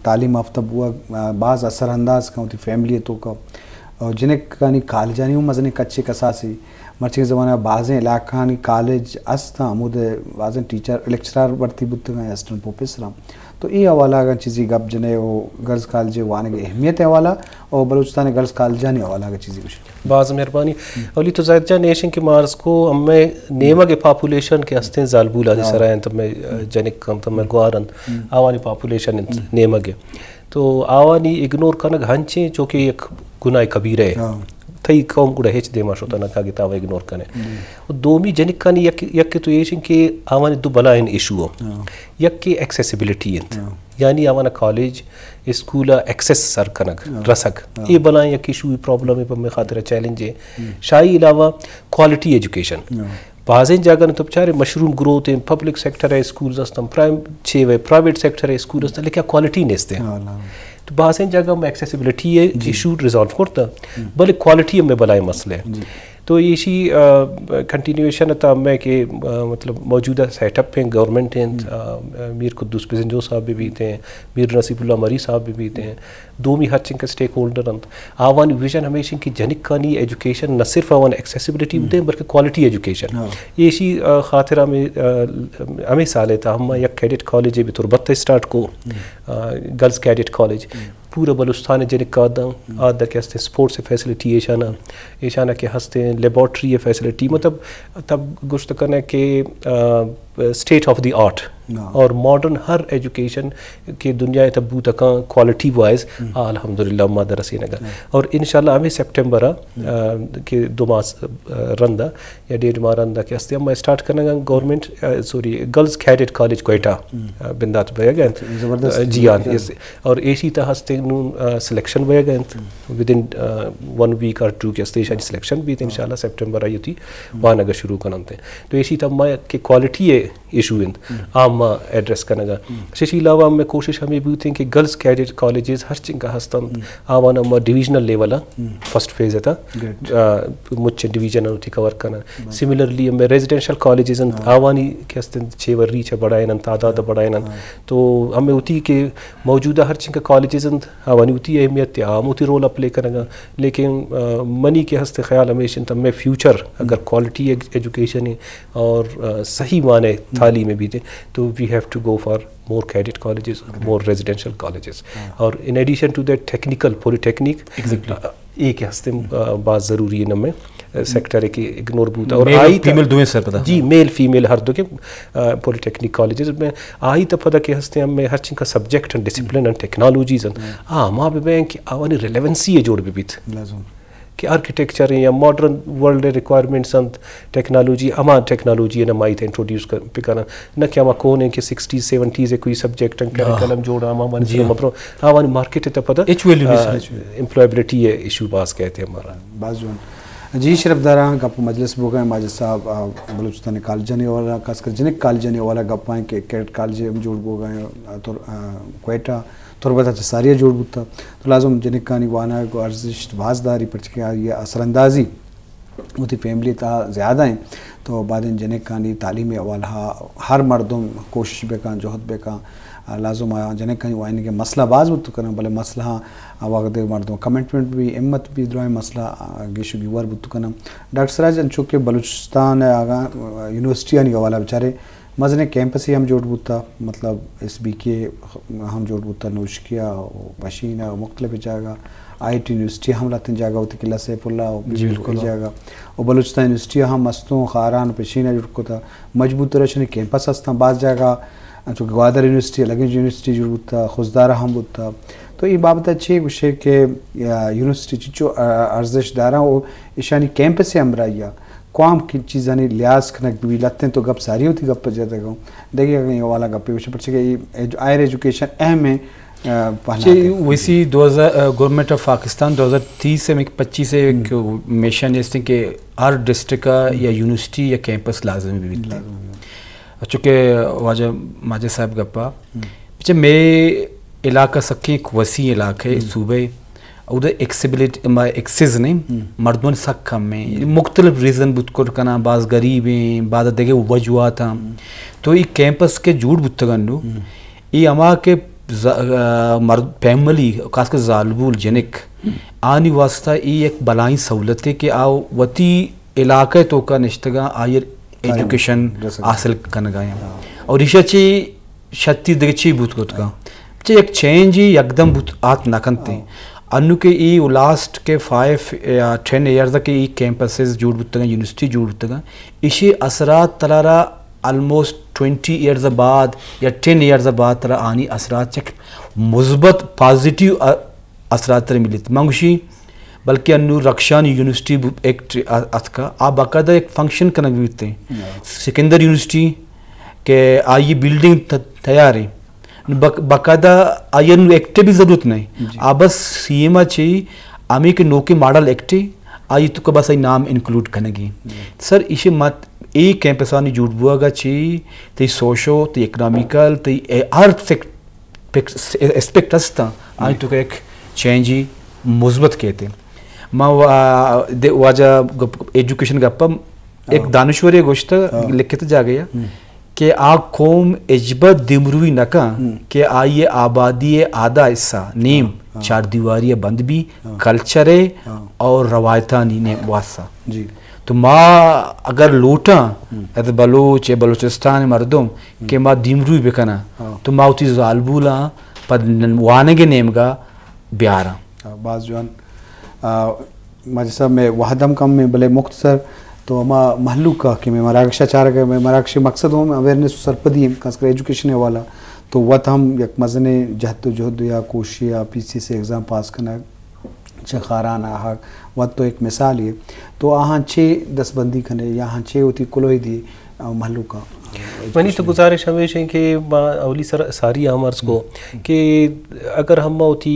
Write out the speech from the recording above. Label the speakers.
Speaker 1: تعلیم یافتہ بوا بعض اثر انداز کا ہوتی فیملیتوں کا اور جنہیں کانی کالجانی ہوں مزنے کچے کساسی مرچے زمانہ بعضیں علاقانی کالج استا عمود بعضیں ٹیچر لیکچرار برتی بتگاں اسسٹنٹ پروفیسر تو یہ حوالہ اگر چیزی گپ جنے وہ گرلز کالج وانے کی اہمیت حوالہ اور بلوچستان گرلز کالجانی حوالہ اگر چیزی کچھ
Speaker 2: بعض مہربانی اولی تو زائد جان نیشن کے مارس کو ہمیں نیمہ کے پاپولیشن کے ہستیں زالبولا دی سرائیں تب میں جنک کم تب میں گوارن آوانی پاپولیشن نیمہ کے تو آوانی اگنور کنگ ہنچیں چونکہ ایک گناہ کبیر ہے تھئی قوم کو ہیچ دے ماشو تنا کا گتاو اگنور کنے دومی جنک کانی یک تو یہ کہ آوانی دو بلا ان ایشو ہو یک کہ ایکسیسیبلٹی انت یعنی آوانا کالج اسکولا ایکسیس سر کنگ رسک یہ بلائیں یک ایشو پرابلم ہے پر میں خاطر چیلنج ہے شاہی علاوہ کوالٹی ایجوکیشن بعضیں جاگہ تو بچارے مشروم گروتھ ہیں پبلک سیکٹر ہے اسکولز ہستم پرائیویٹ سیکٹر ہے اسکول ہستم لیکن کوالٹی نیستے ہیں تو بعضیں جگہ میں ایکسیسیبلٹی ہے ایشو ریزالو کرتا بلے کوالٹی میں بلائے مسئلہ ہے تو یہ کنٹینیویشن تھا میں کہ مطلب موجودہ سیٹ اپ ہیں گورنمنٹ ہیں میر قدوس پزنجو صاحب بھی تھے میر نصیب اللہ مری صاحب بھی تھے دومی ہر چنگ کے سٹیک ہولڈر ہیں آوان ویژن ہمیشہ کی جنک کانی ایجوکیشن نہ صرف آوان ایکسیسیبلٹی ہوتے ہیں بلکہ کوالٹی ایجوکیشن یہ خاطرہ میں ہمیں سالے تھا ہم یک کیڈٹ کالج بھی تو 32 اسٹارٹ کو گرلز کیڈٹ کالج پورا بلوچستان جنک آدھا کے ہستے سپورٹس فیسلٹی ایشانہ کے ہستے لیبارٹری فیسلٹی مطلب تب گشت کرنے کے اسٹیٹ آف دی آرٹ اور ماڈرن ہر ایجوکیشن کے دنیا تبو تک کوالٹی وائز الحمدللہ مادہ رسی نگر اور انشاءاللہ ہمیں سپٹمبر کے 2 ماہ رندہ یا 1.5 ماہ رندہ کے ہستے ہم اسٹارٹ کرنے گا government girls cadet college Quetta بندات بھیا گئے جی آن اور ایشی تا ہستے سلیکشن بھیا گئے ودن 1 week or 2 کے ہستے ایشانی سلیکشن بھی تھے انشاءاللہ سپٹمبر آئی تھی وہاں اگر شروع کرنا تھے تو ایشی تا ہم کہ کوالٹی ایشو عام ایڈریس کرنے گا ششی علاوہ میں کوشش ہمیں بھی ہیں کہ گرلز کیڈٹ کالجز ہر چنگ کا ہستم آوانا ڈویژنل لیول فرسٹ فیز تھا مجھ ڈویژن ہوتی کور کرنا سملرلی میں ریزیڈینشل کالجز آوانی کے ہستن 6 ور ریچ بڑھائیں تعداد بڑھائیں تو ہمیں ہوتی کہ موجودہ ہر چنگ کا کالجز آوانی ہوتی اہمیت عام ہوتی رول اپلے کرے گا لیکن منی کے ہستے خیال ہمیشہ تم میں فیوچر اگر کوالٹی ایجوکیشن ہے اور صحیح معنی تعلیم بھی تھے تو we have to go for more cadet colleges, more residential colleges. اور in addition to that technical polytechnic ایک ہستے بات ضروری ہے نمیں سیکٹر ہے کہ اگنور بوتا اور آئی
Speaker 3: فیمیل دویں سر پتا
Speaker 2: جی میل فیمیل ہر دو کے پولیٹیکنک کالجز میں آئی تا پتہ کہ ہستے ہم میں ہر چنگ کا سبجیکٹ ہیں ڈسپلن ہیں ٹیکنالوجیز ہیں ماں بھی بین کہ آوانی ریلیونسی ہے جوڑ بھی بیت کہ آرکیٹیکچر ہیں یا ماڈرن ورلڈ ریکوائرمنٹس ہیں ٹیکنالوجی اما ٹیکنالوجی ہے مائی تھے انٹروڈیوس پکانا نہ کہ اما کون ہے کہ 60s 70s ہے کوئی سبجیکٹ کلم جوڑا اما من مپرو آوانی مارکیٹ ہے تا پتہ امپلائبلٹی ہے ایشو باز کہتے ہیں ہمارا
Speaker 1: بازوان جی شرف داراں گپ مجلس بو گئے ماجد صاحب بلوچستان کالجانی والا خاص کر جنک کالجانی والا گپائیں کہ کیڈٹ کالج جوڑ بو گئے تو کوئٹہ تربت ساریہ جوڑ بوتا تو لازم جنک کانی وانا کو ارزش بازداری پر چکے یہ اثر اندازی ہوتی فیملی تا زیادہ ہیں تو بعد جنک کانی تعلیمی حوالہ ہر مردم کوشش بے کان جوہد بے کان لازم جنک کانی وائن کے مسئلہ باز بتو کرنا بلے مسئلہ وقت مردم کمٹمنٹ بھی امت بھی دعائیں مسئلہ گیشو گیوار بتو کرنا ڈاکٹر سراج چونکہ بلوچستان آگاہ یونیورسٹی آنی حوالہ بچارے مزنے کیمپس ہی ہم جوڑ بوتا مطلب اس بی کے ہم جوڑ بوتا نوشکیا بشینہ مختلف جگہ آئی ٹی یونیورسٹی ہم لاتے جگہ ہوتی قلعہ سیف اللہ جگہ اور بلوچستان یونیورسٹی ہم مستوں خاران پشینہ جوڑ کو تھا مجبوط رشن کیمپس ہستا بعض جگہ چونکہ گوادر یونیورسٹی لگنج یونیورسٹی جوڑ بوتا خوزدارہ ہم بوتا تو یہ بابت اچھی گوشے کہ یونیورسٹی چیچو ارزش دارہ وہ ایشانی کیمپس سے ہم رائیا قوام کی چیزیں لحاظ کنک بھی لگتے ہیں تو گپ ساری ہوتی گپ پر جاتا گاؤں دیکھیے اگر یہ والا گپ پہ پڑھ سکے ہائر ایجوکیشن اہم ہے
Speaker 3: ویسی گورنمنٹ آف پاکستان 2030 سے 25 سے ایک میشن اس نے کہ ہر ڈسٹرکٹ کا یا یونیورسٹی یا کیمپس لازمی بھی چونکہ واجہ ماجد صاحب گپا پیچھے میرے علاقہ سکیں ایک وسیع علاقہ ہے صوبے ادھر ایکسیز نہیں مردوں سک کم میں مختلف ریزن بت کر کنا بعض غریب ہیں بعض دیکھے وجوہات ہیں تو یہ کیمپس کے جھوٹ بتگنڈو یہ اما کے مرد فیملی خاص کر زالبول جنک آنی واسطہ ایک بلائیں سہولت ہے کہ آو وتی علاقے تو کا نشتگاں آئر ایجوکیشن حاصل کرنے گئے اور ریشہ چی شتی دگچی بوت کو کا چی ایک چینج ہی یکدم بوت آت نکنتے انو کے ای لاسٹ کے 5 یا 10 ایئرز کے ای کیمپسز جوڑ بوتا گا یونیورسٹی جوڑ بوتا گا اسی اثرات تلارا آلموسٹ 20 ایئرز بعد یا 10 ایئرز بعد ترا آنی اثرات چک مثبت پازیٹیو اثرات تر ملیت منگوشی بلکہ انو رکشان یونیورسٹی ایک اتکا آپ باقاعدہ ایک فنکشن کنک بیتے ہیں سکندر یونیورسٹی کہ آئی بلڈنگ تیار ہے باقاعدہ آئی انو ایکٹے بھی ضرورت نہیں آپ بس سیما چاہیے آمی کے نوکی ماڈل ایکٹے آئی تو کا بس آئی نام انکلوڈ کرنے گی سر اسے مت ای کیمپسانی جوڑ بوا گا چی تی سوشو تی اکنامیکل تی ہر اسپیکٹ ہستا آئی تو کا ایک چینجی مثبت کہتے ما واجہ ایجوکیشن گپا ایک دانشوری گوشتا لکھتا جا گیا کہ آ قوم اجبت دمروی نکا کہ آئیے آبادی آدھا حصہ نیم چار دیواری بند بھی کلچرے اور روایتانی نے واسطہ
Speaker 1: جی
Speaker 3: تو ما اگر لوٹا ایت بلوچ یا بلوچستان مردم کہ ما دیمروی بکنا تو ما اتی زالبولا پد وانگے نیم گا بیارا
Speaker 1: بعض جوان مجھے میں وحدم کم میں بلے مختصر تو ہما محلو کا کہ میں مراکشہ چاہ رہا میں مراکشی مقصد ہوں اویرنس سرپدی ہیں خاص کر ایجوکیشن والا تو وقت ہم یک مزنے جہد و جہد یا کوشی یا پی سی سے ایگزام پاس کرنا چخاران آہاک وقت تو ایک مثال ہے تو آہاں 6 دس بندی کھنے یا ہاں 6 ہوتی کلوئی دی محلو کا
Speaker 2: منی تو گزارش ہمیشہ کہ اولی ساری عامرز کو کہ اگر ہم ہوتی